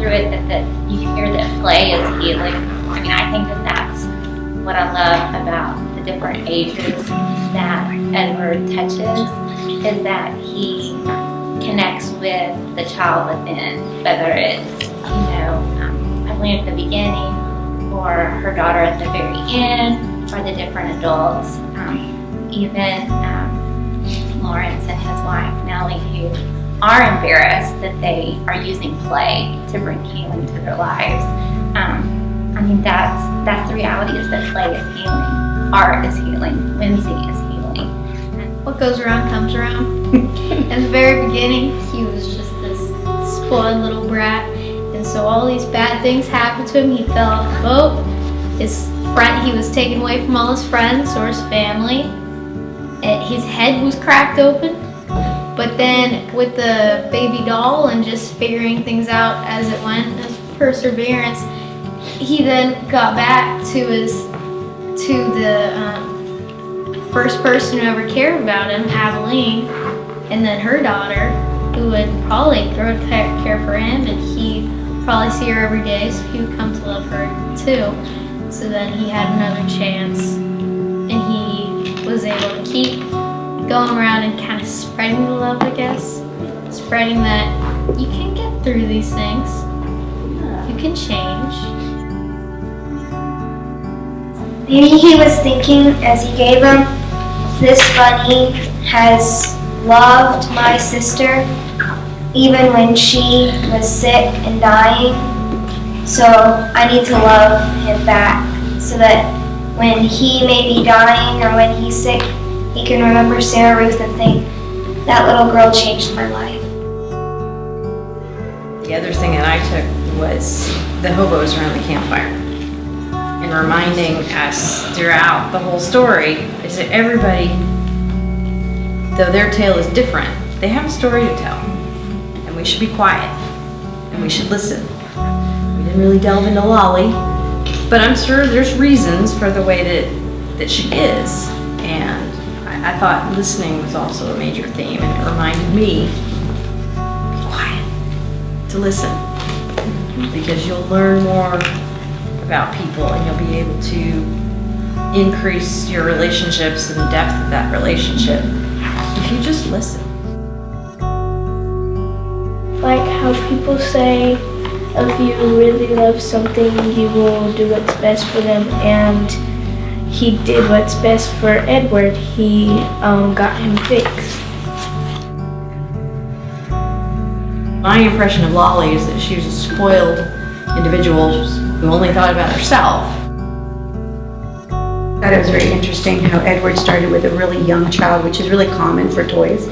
through it that you hear that play is healing. I mean, I think that's what I love about the different ages that Edward touches, is that he connects with the child within, whether it's, Abilene at the beginning, or her daughter at the very end, or the different adults. Even Lawrence and his wife, Nellie, who are embarrassed that they are using play to bring healing to their lives. That's the reality, is that play is healing, art is healing, whimsy is healing. What goes around comes around. In the very beginning, he was just this spoiled little brat, and so all these bad things happened to him. He fell off the boat. He was taken away from all his friends or his family. His head was cracked open. But then with the baby doll and just figuring things out as it went, as perseverance, he then got back to the first person who ever cared about him, Abilene, and then her daughter, who would probably grow to care for him, and he'd probably see her every day, so he would come to love her too. So then he had another chance, and he was able to keep going around and kind of spreading the love, I guess. Spreading that you can get through these things. You can change. Maybe he was thinking as he gave him, this bunny has loved my sister even when she was sick and dying. So I need to love him back, so that when he may be dying or when he's sick, he can remember Sarah Ruth and think, that little girl changed my life. The other thing that I took was the hobos around the campfire, and reminding us throughout the whole story is that everybody, though their tale is different, they have a story to tell, and we should be quiet and we should listen. We didn't really delve into Lolly, but I'm sure there's reasons for the way that she is, and I thought listening was also a major theme, and it reminded me, be quiet, to listen, because you'll learn more about people, and you'll be able to increase your relationships and the depth of that relationship if you just listen. Like how people say, if you really love something, you will do what's best for them, and he did what's best for Edward. He got him fixed. My impression of Lolly is that she was a spoiled individual who only thought about herself. I thought it was very interesting how Edward started with a really young child, which is really common for toys.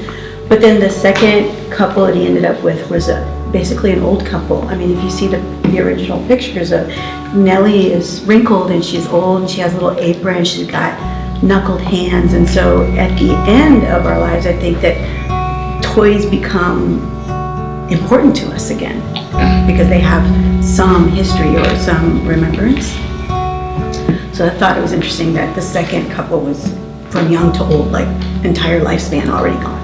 But then the second couple that he ended up with was basically an old couple. I mean, if you see the original pictures of Nellie is wrinkled and she's old and she has a little apron, she's got knuckled hands. And so at the end of our lives, I think that toys become important to us again because they have some history or some remembrance. So I thought it was interesting that the second couple was from young to old, like entire lifespan already gone.